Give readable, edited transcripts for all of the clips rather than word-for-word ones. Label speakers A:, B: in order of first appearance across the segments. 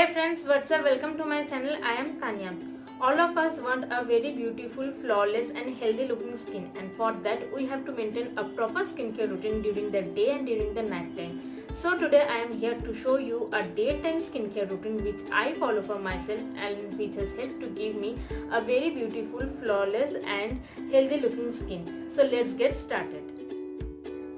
A: Hey friends, what's up? Welcome to my channel. I am Tanya. All of us want a very beautiful, flawless and healthy looking skin, and for that we have to maintain a proper skincare routine during the day and during the night time. So today I am here to show you a daytime skincare routine which I follow for myself and which has helped to give me a very beautiful, flawless and healthy looking skin. So let's get started.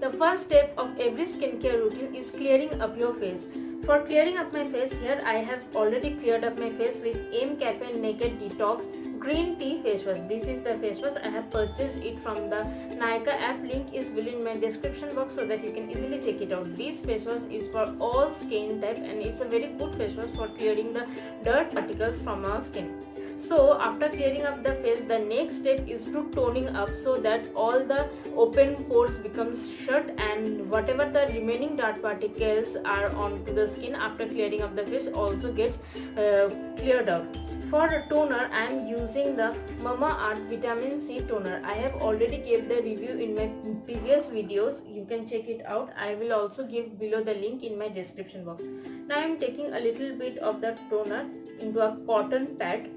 A: The first step of every skincare routine is clearing up your face. For clearing up my face, here I have already cleared up my face with M Cafe Naked Detox Green Tea Face Wash. This is the face wash. I have purchased it from the Nykaa app. Link is below in my description box so that you can easily check it out. This face wash is for all skin type and it's a very good face wash for clearing the dirt particles from our skin. So after clearing up the face, the next step is to toning up so that all the open pores becomes shut and whatever the remaining dirt particles are onto the skin after clearing up the face also gets cleared out. For a toner, I am using the Mamaearth Vitamin C toner. I have already gave the review in my previous videos. You can check it out. I will also give below the link in my description box. Now I am taking a little bit of the toner into a cotton pad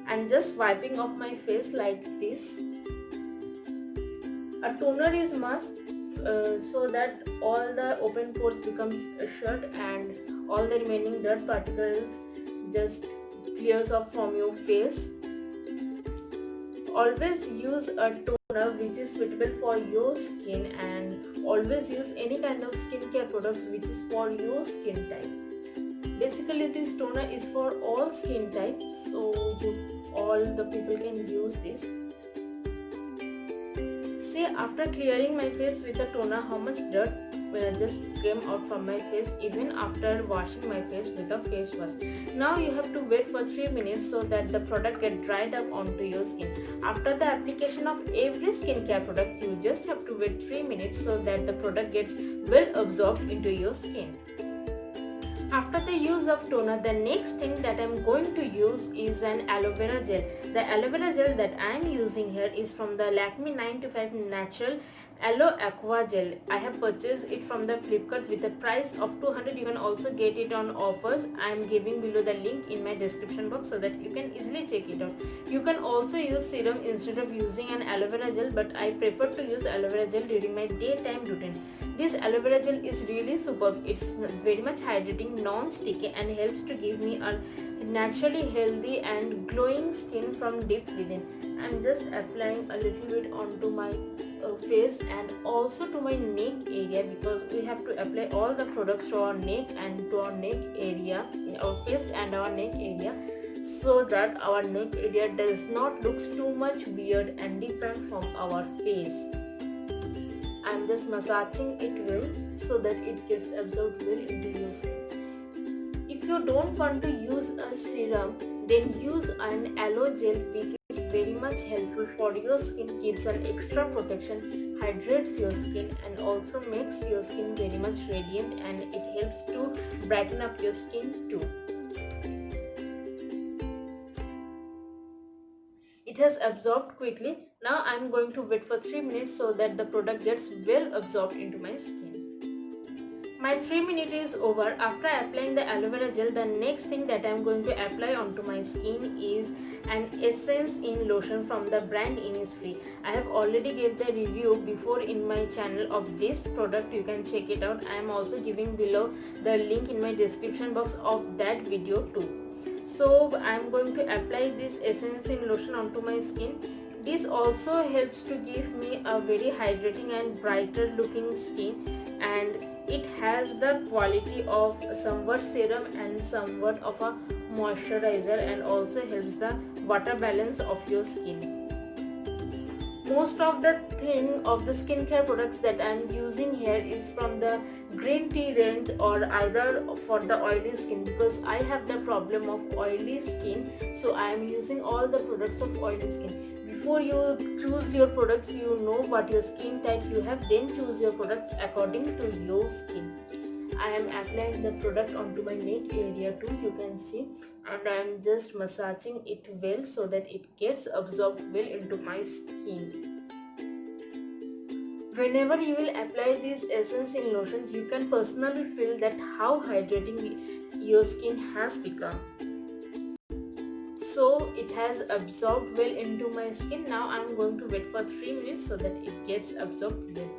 A: and just wiping off my face like this. A toner is must so that all the open pores becomes shut and all the remaining dirt particles just clears off from your face. Always use a toner which is suitable for your skin and always use any kind of skincare products which is for your skin type. Basically this toner is for all skin types, so all the people can use this. See, after clearing my face with a toner, how much dirt just came out from my face even after washing my face with a face wash. Now you have to wait for 3 minutes so that the product get dried up onto your skin. After the application of every skincare product, you just have to wait 3 minutes so that the product gets well absorbed into your skin. After the use of toner, the next thing that I am going to use is an aloe vera gel. The aloe vera gel that I am using here is from the Lakme 9 to 5 Natural Aloe Aqua Gel. I have purchased it from the Flipkart with a price of 200. You can also get it on offers. I am giving below the link in my description box so that you can easily check it out. You can also use serum instead of using an aloe vera gel, but I prefer to use aloe vera gel during my daytime routine. This aloe vera gel is really superb. It's very much hydrating, non-sticky and helps to give me a naturally healthy and glowing skin from deep within. I'm just applying a little bit onto my face and also to my neck area because we have to apply all the products to our neck and to our neck area, our face and our neck area, so that our neck area does not look too much weird and different from our face. I'm just massaging it well so that it gets absorbed well into your skin. If you don't want to use a serum, then use an aloe gel which is very much helpful for your skin, gives an extra protection, hydrates your skin and also makes your skin very much radiant and it helps to brighten up your skin too. It has absorbed quickly. Now I am going to wait for 3 minutes so that the product gets well absorbed into my skin. My 3 minutes is over. After applying the aloe vera gel, the next thing that I am going to apply onto my skin is an Essence in lotion from the brand Innisfree. I have already gave the review before in my channel of this product. You can check it out. I am also giving below the link in my description box of that video too. So I am going to apply this Essence in lotion onto my skin. This also helps to give me a very hydrating and brighter looking skin, and it has the quality of somewhat serum and somewhat of a moisturizer and also helps the water balance of your skin. Most of the thing of the skincare products that I am using here is from the green tea range or either for the oily skin, because I have the problem of oily skin, so I am using all the products of oily skin. Before you choose your products, you know what your skin type you have, then choose your products according to your skin. I am applying the product onto my neck area too, you can see, and I am just massaging it well so that it gets absorbed well into my skin. Whenever you will apply this essence in lotion, you can personally feel that how hydrating your skin has become. So it has absorbed well into my skin. Now I'm going to wait for 3 minutes so that it gets absorbed well.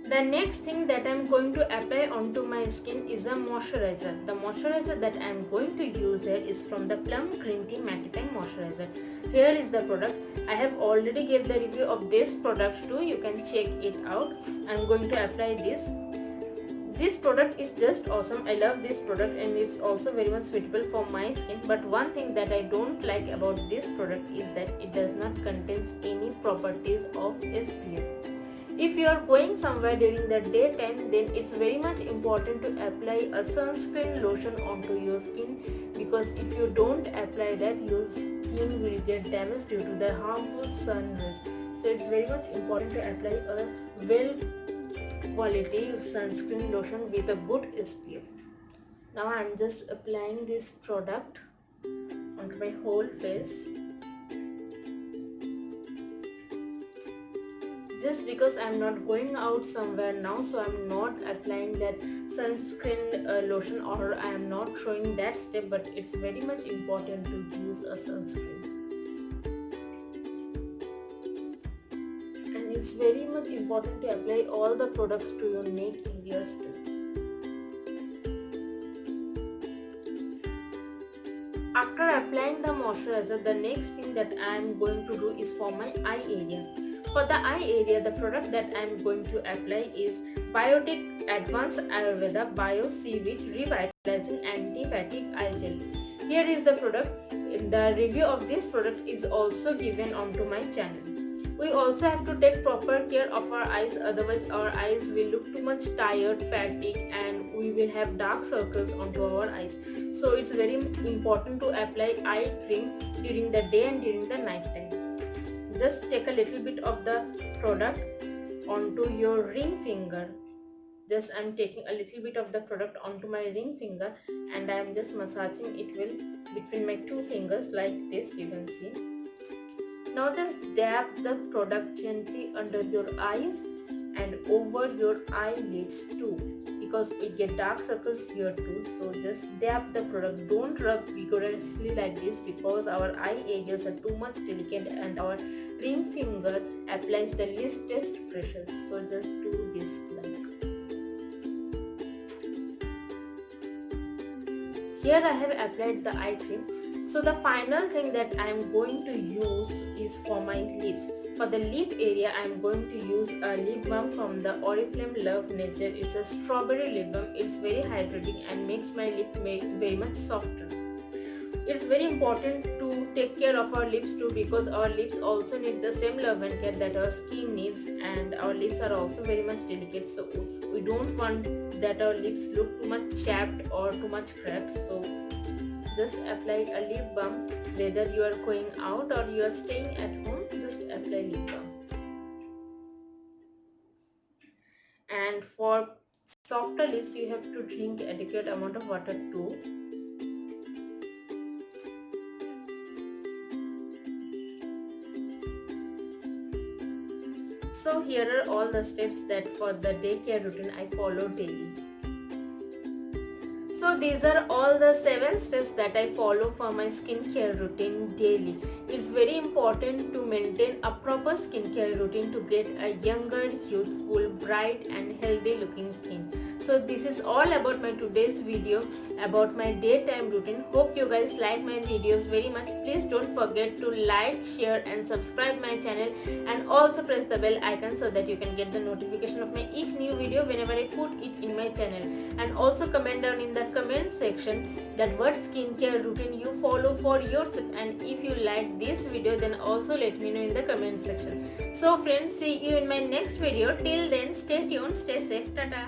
A: The next thing that I'm going to apply onto my skin is a moisturizer. The moisturizer that I'm going to use here is from the Plum Green Tea Mattifying Moisturizer. Here is the product. I have already gave the review of this product too. You can check it out. I'm going to apply this. This product is just awesome. I love this product and it's also very much suitable for my skin. But one thing that I don't like about this product is that it does not contain any properties of SPF. If you are going somewhere during the daytime, then it's very much important to apply a sunscreen lotion onto your skin, because if you don't apply that, your skin will get damaged due to the harmful sun rays. So it's very much important to apply a well quality sunscreen lotion with a good SPF. Now I'm just applying this product onto my whole face. Just because I'm not going out somewhere now, so I'm not applying that sunscreen lotion, or I am not showing that step, but it's very much important to use a sunscreen. And it's very much important to apply all the products to your neck areas too. After applying the moisturizer, the next thing that I am going to do is for my eye area. For the eye area, the product that I am going to apply is Biotic Advanced Ayurveda Bio Seaweed Revitalizing Anti-Fatigue Eye Gel. Here is the product. The review of this product is also given onto my channel. We also have to take proper care of our eyes, otherwise our eyes will look too much tired, fatigued, and we will have dark circles onto our eyes. So it's very important to apply eye cream during the day and during the night time. Just take a little bit of the product onto your ring finger. I'm taking a little bit of the product onto my ring finger, and I am just massaging it well between my two fingers like this, you can see. Now just dab the product gently under your eyes and over your eyelids too, because we get dark circles here too. So just dab the product. Don't rub vigorously like this, because our eye areas are too much delicate and our ring finger applies the least pressure. So just do this like. Here I have applied the eye cream. So the final thing that I am going to use is for my lips. For the lip area, I am going to use a lip balm from the Oriflame Love Nature. It's a strawberry lip balm. It's very hydrating and makes my lip very much softer. It's very important to take care of our lips too, because our lips also need the same love and care that our skin needs, and our lips are also very much delicate. So we don't want that our lips look too much chapped or too much cracked. So just apply a lip balm, whether you are going out or you are staying at home, just apply lip balm. And for softer lips, you have to drink adequate amount of water too. So here are all the steps that for the daycare routine I follow daily. So these are all the 7 steps that I follow for my skincare routine daily. It's very important to maintain a proper skincare routine to get a younger, youthful, bright and healthy looking skin. So this is all about my today's video about my daytime routine. Hope you guys like my videos very much. Please don't forget to like, share and subscribe my channel, and also press the bell icon so that you can get the notification of my each new video whenever I put it in my channel. And also comment down in the comment section that what skincare routine you follow for yourself, and if you like this video then also let me know in the comment section. So friends, see you in my next video. Till then, stay tuned, stay safe, tata.